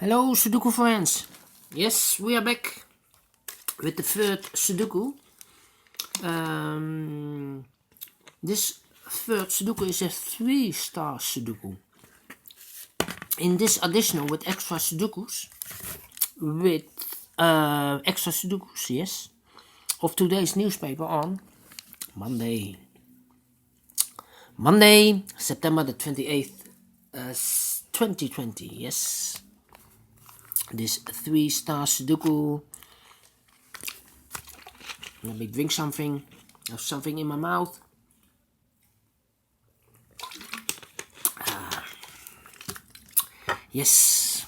Hello Sudoku friends. Yes, we are back with the third Sudoku. This third Sudoku is a 3-star Sudoku. In this additional with extra Sudokus, yes, of today's newspaper on Monday, September the 28th, 2020. Yes, this 3-star Sudoku. Let me drink something. I have something in my mouth. Yes.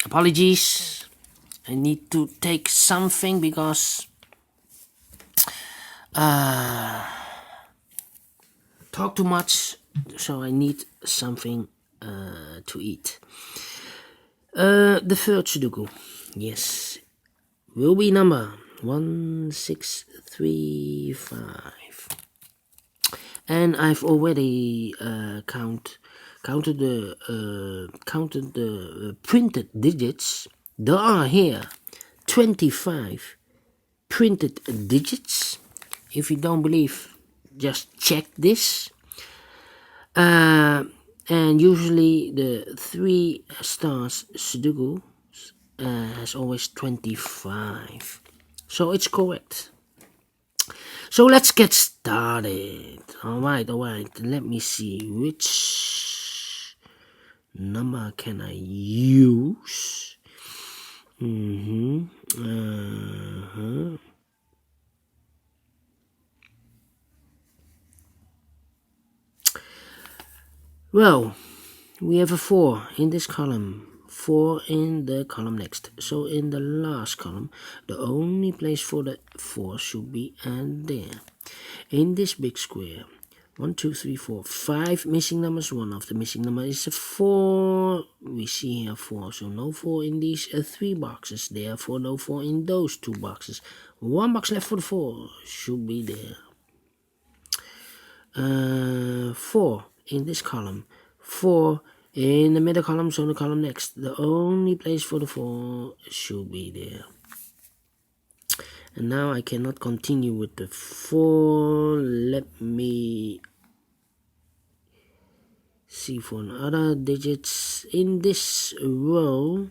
Apologies. I need to take something because talk too much, so I need something to eat. The third Sudoku, yes, will be number 1635, and I've already counted the printed digits. There are here 25 printed digits. If you don't believe, just check this. And usually the 3 stars Sudoku has always 25, so it's correct. So let's get started. Alright, let me see which number can I use. Well, we have a 4 in this column, 4 in the column next. So in the last column, the only place for the 4 should be there. In this big square, 1, 2, 3, 4, 5 missing numbers. One of the missing numbers is a 4. We see here 4, so no 4 in these 3 boxes. Therefore, no 4 in those 2 boxes. 1 box left for the 4 should be there. 4 in this column, 4 in the middle column, so the column next. The only place for the 4 should be there. And now I cannot continue with the 4. Let me see for other digits in this row.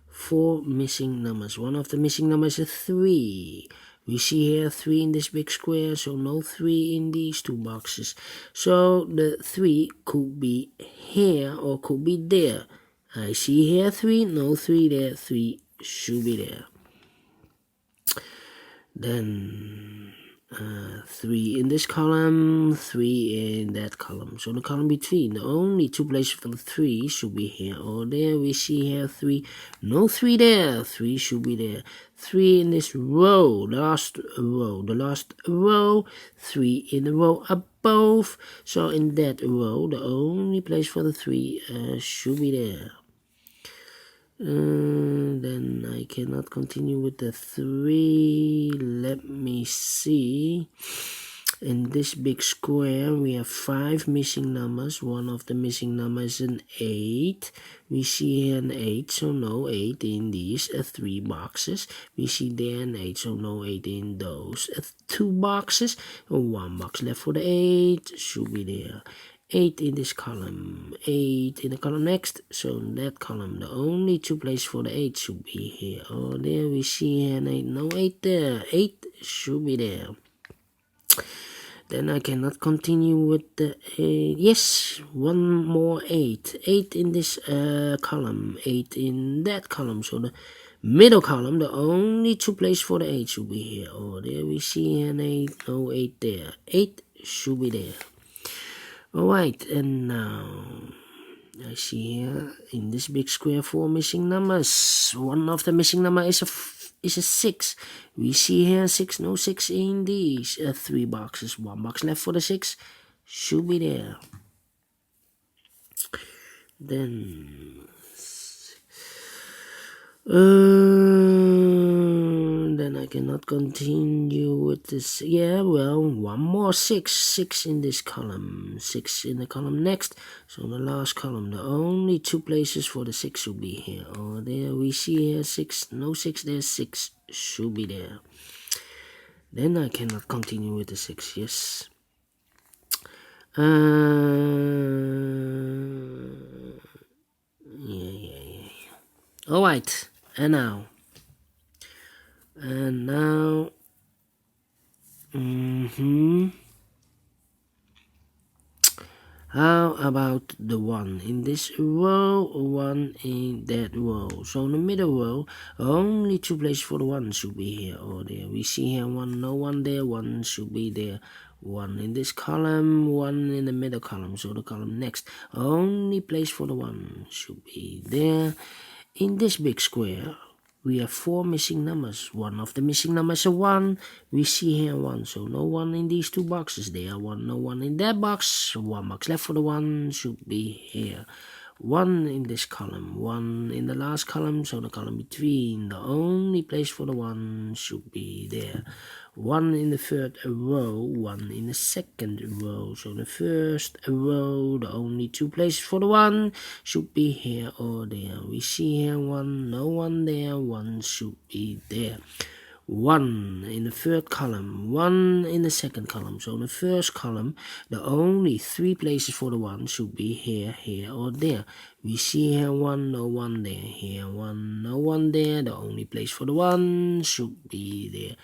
4 missing numbers. One of the missing numbers is 3. We see here 3 in this big square, so no 3 in these 2 boxes. So the 3 could be here or could be there. I see here 3, no 3 there, 3 should be there. Then 3 in this column, 3 in that column. So the column between, the only 2 places for the 3 should be here or there. We see here 3, no 3 there, 3 should be there. 3 in this row, the last row, 3 in the row above. So in that row, the only place for the 3 should be there. Then I cannot continue with the 3. Let me see. In this big square, we have 5 missing numbers. One of the missing numbers is an 8. We see here an 8, so no 8 in these 3 boxes. We see there an 8, so no 8 in those 2 boxes. 1 box left for the 8, should be there. 8 in this column, 8 in the column next, so in that column, the only 2 places for the 8 should be here or there. We see here an 8, no 8 there, 8 should be there. Then I cannot continue with the 8. Yes, one more 8. 8 in this column, 8 in that column, so the middle column, the only 2 places for the 8 should be here or there. We see here an 8, no 8 there, 8 should be there. Alright, and now I see here in this big square 4 missing numbers. One of the missing numbers is a 6. We see here 6, no 6 in these 3 boxes. 1 box left for the 6 should be there. Then I cannot continue with this. Yeah, well, one more 6 in this column, 6 in the column next. So the last column, the only 2 places for the 6 should be here or there. We see here 6, no 6 there, 6 should be there. Then I cannot continue with the 6. Yes. Yeah. All right, and now. How about the 1 in this row, 1 in that row? So in the middle row, only 2 places for the 1 should be here or there. We see here 1, no 1 there, 1 should be there. 1 in this column, 1 in the middle column. So the column next, only place for the 1 should be there. In this big square, we have 4 missing numbers. One of the missing numbers is a 1. We see here 1, so no 1 in these 2 boxes. There 1, no 1 in that box. 1 box left for the 1 should be here. 1 in this column, 1 in the last column, so the column between. The only place for the 1 should be there. 1 in the third row, 1 in the second row. So the first row, the only 2 places for the 1 should be here or there. We see here 1, no 1 there, 1 should be there. 1 in the third column, 1 in the second column. So in the first column, the only 3 places for the 1 should be here, here, or there. We see here 1, no 1 there, here 1, no 1 there. The only place for the 1 should be there.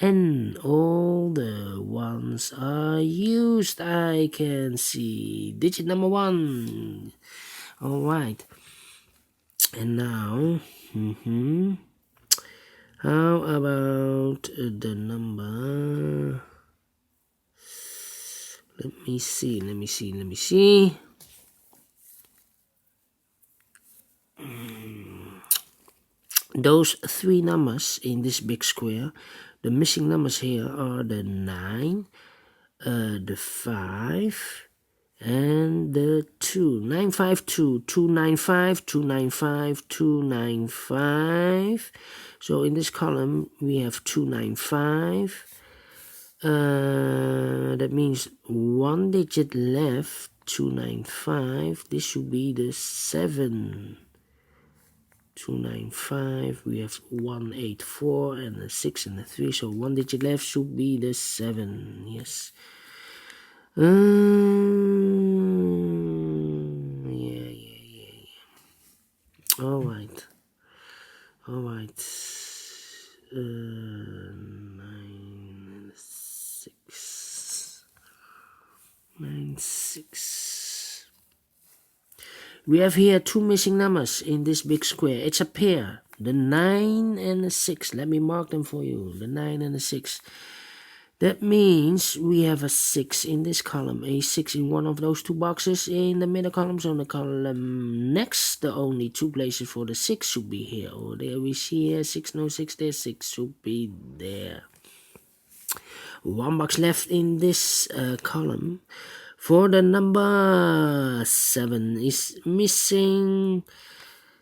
And all the 1s are used. I can see digit number 1. Alright. And now, how about the number? Let me see. Those 3 numbers in this big square, the missing numbers here are the 9, the 5, and the 2. 952, 295, 295, 295. So in this column we have 295. That means 1 digit left, 295. This should be the 7. 295. We have 184 and a 6 and a 3. So 1 digit left should be the 7. Yes. Yeah. All right. 9 and 6. 9, 6. We have here 2 missing numbers in this big square. It's a pair. The 9 and the 6. Let me mark them for you. The 9 and the 6. That means we have a 6 in this column, a 6 in one of those 2 boxes in the middle column. So in the column next, the only 2 places for the 6 should be here or there. We see here 6, no 6 there, 6 should be there. 1 box left in this column. For the number 7 is missing.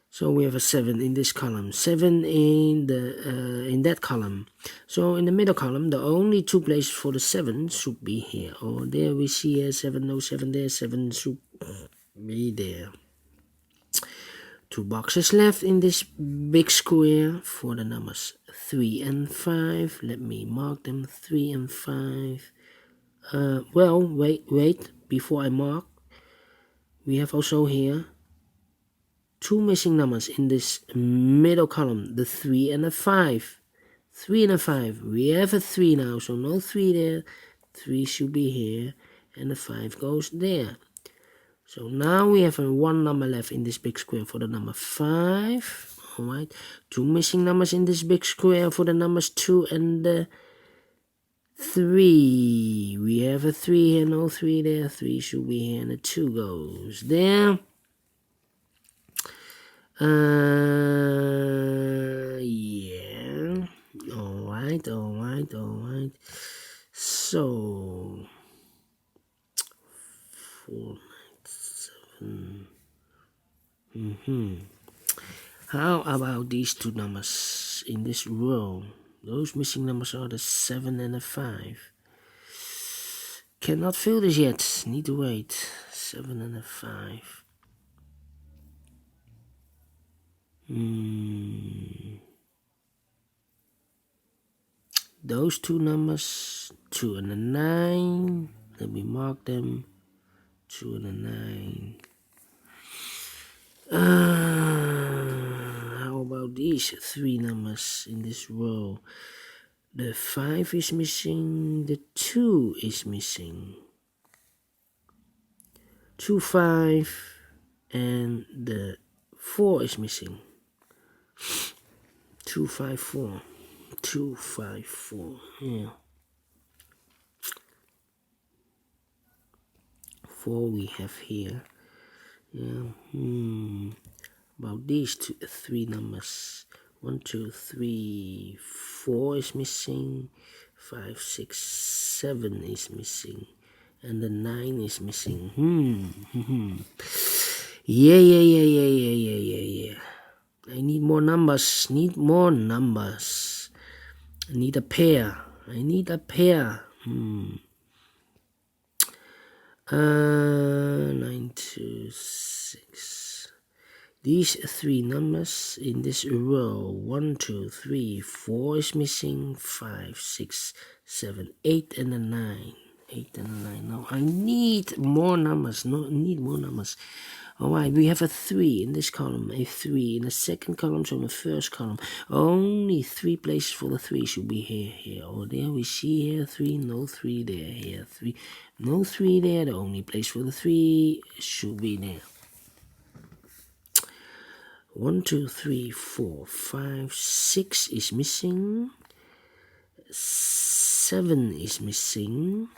So we have a 7 in this column, 7 in the in that column. So in the middle column, the only 2 places for the 7 should be here or there. We see here 7, no 7 there, 7 should be there. 2 boxes left in this big square for the numbers 3 and 5. Let me mark them, 3 and 5. Well, wait, before I mark, we have also here 2 missing numbers in this middle column, the 3 and the 5. 3 and a 5. We have a 3 now, so no 3 there. 3 should be here, and the 5 goes there. So now we have a 1 number left in this big square for the number 5. Alright, 2 missing numbers in this big square for the numbers 2 and the 3. We have a 3 here, no 3 there. 3 should be here, and the 2 goes there. Yeah. Alright. So 4, 9, 7. How about these 2 numbers in this row? Those missing numbers are the 7 and the 5. Cannot fill this yet. Need to wait. 7 and a 5. Those two numbers, 2 and a 9. Let me mark them. 2 and a 9. How about these 3 numbers in this row? The 5 is missing. The 2 is missing. 2, 5, and the 4 is missing. 2, 5, 4. 2, 5, 4. Yeah. 4 we have here. Yeah. About these 3 numbers. 1, 2, 3, 4 is missing. 5, 6, 7 is missing. And the 9 is missing. Yeah. I need more numbers. I need a pair. 9, 2, 6. These 3 numbers in this row. 1, 2, 3, 4 is missing. 5, 6, 7, 8, and a 9. 8 and a 9. Now I need more numbers. Alright, we have a 3 in this column, a 3 in the second column, so in the first column. Only 3 places for the 3 should be here, or there. We see here 3, no 3 there, here 3, no 3 there. The only place for the 3 should be there. 1, 2, 3, 4, 5, 6 is missing. 7 is missing.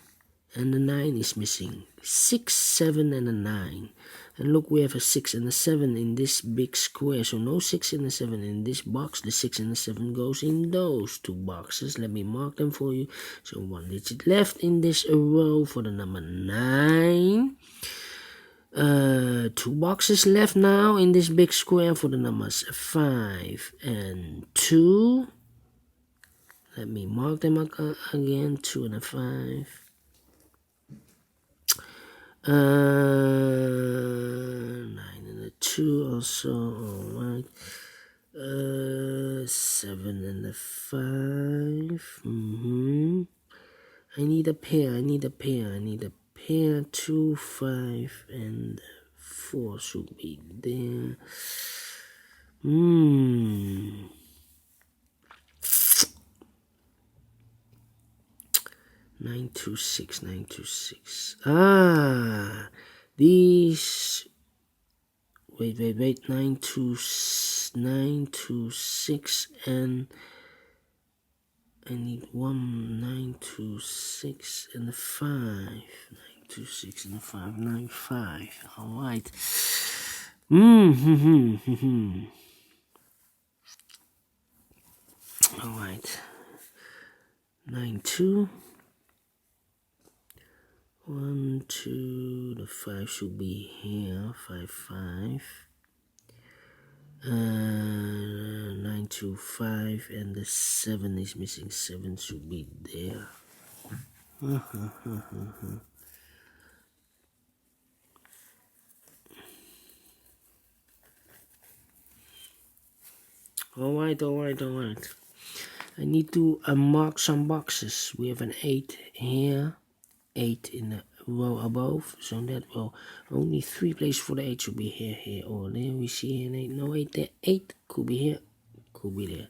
And the 9 is missing. 6, 7, and a 9. And look, we have a 6 and a 7 in this big square. So no 6 and a 7 in this box. The 6 and the 7 goes in those 2 boxes. Let me mark them for you. So 1 digit left in this row for the number 9. 2 boxes left now in this big square for the numbers 5 and 2. Let me mark them again. 2 and a 5. 9 and a 2 also. Alright. 7 and a 5. I need a pair. 2, 5, and 4 should be there. 9, 2, 6. These. Wait. 9, 2, 6, and I need 1, 9, 2, 6, and a 5. 9, 2, 6, and a 5. 9, 5. All right. All right. 9, 2. 1, 2. The 5 should be here. 5, 5. 9, 2, 5, and the 7 is missing. 7 should be there. Alright. I need to mark some boxes. We have an 8 here, 8 in the row above. So that row, only 3 places for the 8 should be here, or there. We see an 8, no 8 there. 8 could be here, could be there.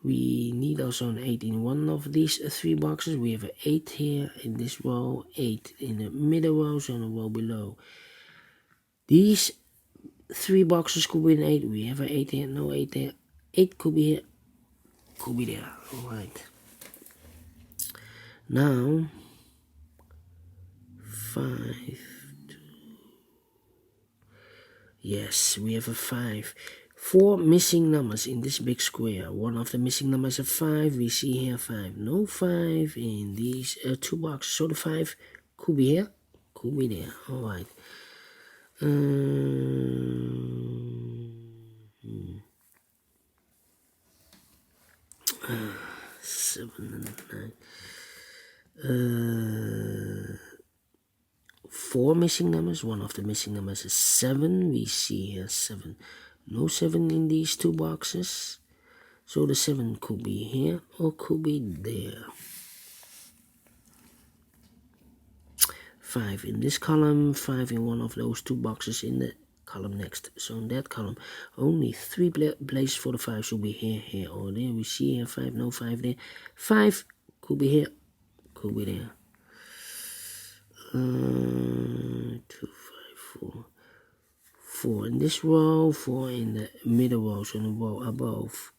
We need also an 8 in one of these 3 boxes. We have an 8 here in this row, 8 in the middle row, so in the row below. These 3 boxes could be an 8. We have an 8 here, no 8 there. 8 could be here, could be there. Alright. Now, 5, 2. Yes, we have a 5. 4 missing numbers in this big square. One of the missing numbers is a 5. We see here 5. No 5 in these 2 boxes. So the 5 could be here, could be there. Alright. 7 and 9. 4 missing numbers. One of the missing numbers is 7. We see here 7. No 7 in these two boxes. So the 7 could be here or could be there. 5 in this column, 5 in one of those two boxes in the column next. So in that column, only 3 places for the 5 should be here, here, or there. We see here 5, no 5 there. 5 could be here, could be there. 2, 5, 4. 4 in this row, 4 in the middle row, so in the row above.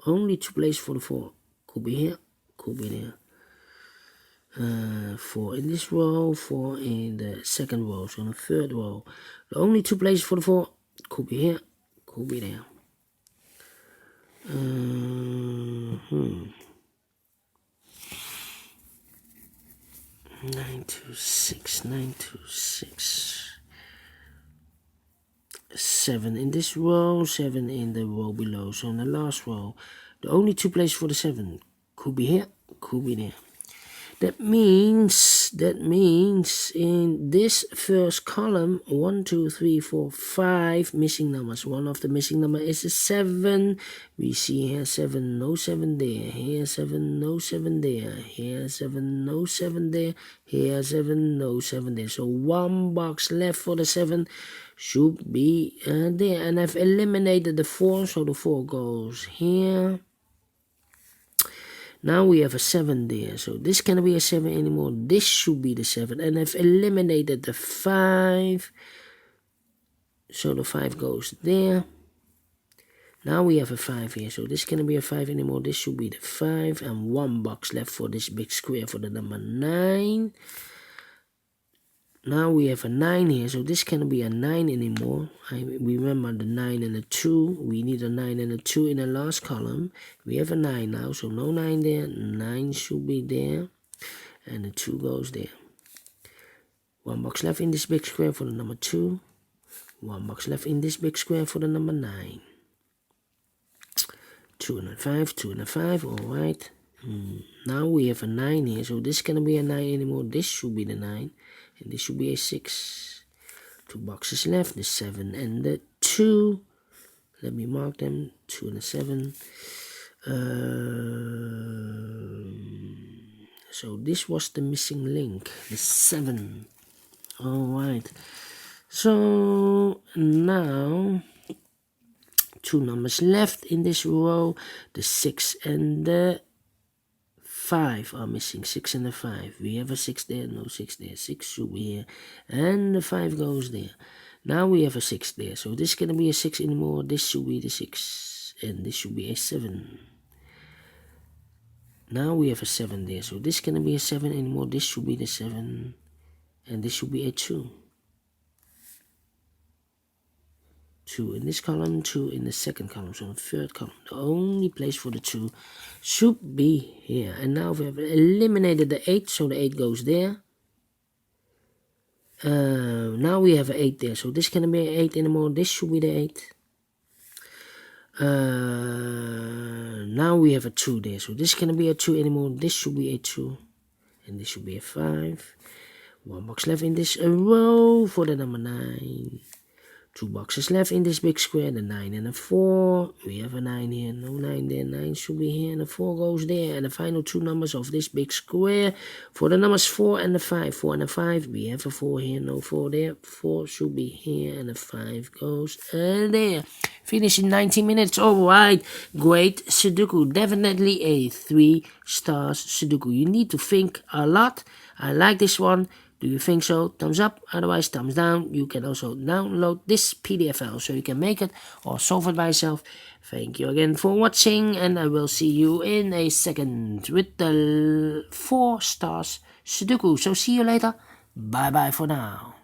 Only 2 places for the 4. Could be here, could be there. 4 in this row, 4 in the second row, so in the third row. The only 2 places for the 4 could be here, could be there. 9 to 6, 9 to 6. 7 in this row, 7 in the row below, so in the last row. The only 2 places for the 7 could be here, could be there. That means in this first column, 1, 2, 3, 4, 5 missing numbers. One of the missing number is a 7. We see here 7, no 7 there. Here 7, no 7 there. Here 7, no 7 there. Here 7, no 7 there. So 1 box left for the 7 should be there. And I've eliminated the 4, so the 4 goes here. Now we have a 7 there, so this cannot be a 7 anymore. This should be the 7, and I've eliminated the 5, so the 5 goes there. Now we have a 5 here, so this cannot be a 5 anymore. This should be the 5, and 1 box left for this big square for the number 9. Now we have a 9 here, so this cannot be a 9 anymore. I remember the 9 and the 2. We need a 9 and a 2 in the last column. We have a 9 now, so no 9 there. 9 should be there, and the 2 goes there. 1 box left in this big square for the number 2. 1 box left in this big square for the number 9. 2 and a 5, 2 and a 5, alright. Now we have a 9 here, so this cannot be a 9 anymore. This should be the 9. And this should be a 6. 2 boxes left, the 7 and the 2. Let me mark them, 2 and a 7. So this was the missing link, the 7. Alright. So now 2 numbers left in this row. The 6 and the 5 are missing. 6 and the 5. We have a 6 there, no 6 there. 6 should be here, and the 5 goes there. Now we have a 6 there, so this cannot be a 6 anymore. This should be the 6, and this should be a 7. Now we have a 7 there, so this cannot be a 7 anymore. This should be the 7, and this should be a 2. 2 in this column, 2 in the second column, so the third column. The only place for the 2 should be here. And now we have eliminated the 8, so the 8 goes there. Now we have an 8 there, so this cannot be an 8 anymore. This should be the 8. Now we have a 2 there, so this cannot be a 2 anymore. This should be a 2, and this should be a 5. 1 box left in this row for the number 9. 2 boxes left in this big square, the 9 and a 4. We have a 9 here, no 9 there. 9 should be here, and the 4 goes there. And the final 2 numbers of this big square for the numbers 4 and the 5. 4 and the 5, we have a 4 here, no 4 there. 4 should be here, and the 5 goes there. Finish in 19 minutes. Alright, great Sudoku. Definitely a 3 stars Sudoku. You need to think a lot. I like this one. Do you think so? Thumbs up, otherwise thumbs down. You can also download this PDF file so you can make it or solve it by yourself. Thank you again for watching, and I will see you in a second with the 4 stars Sudoku. So see you later. Bye bye for now.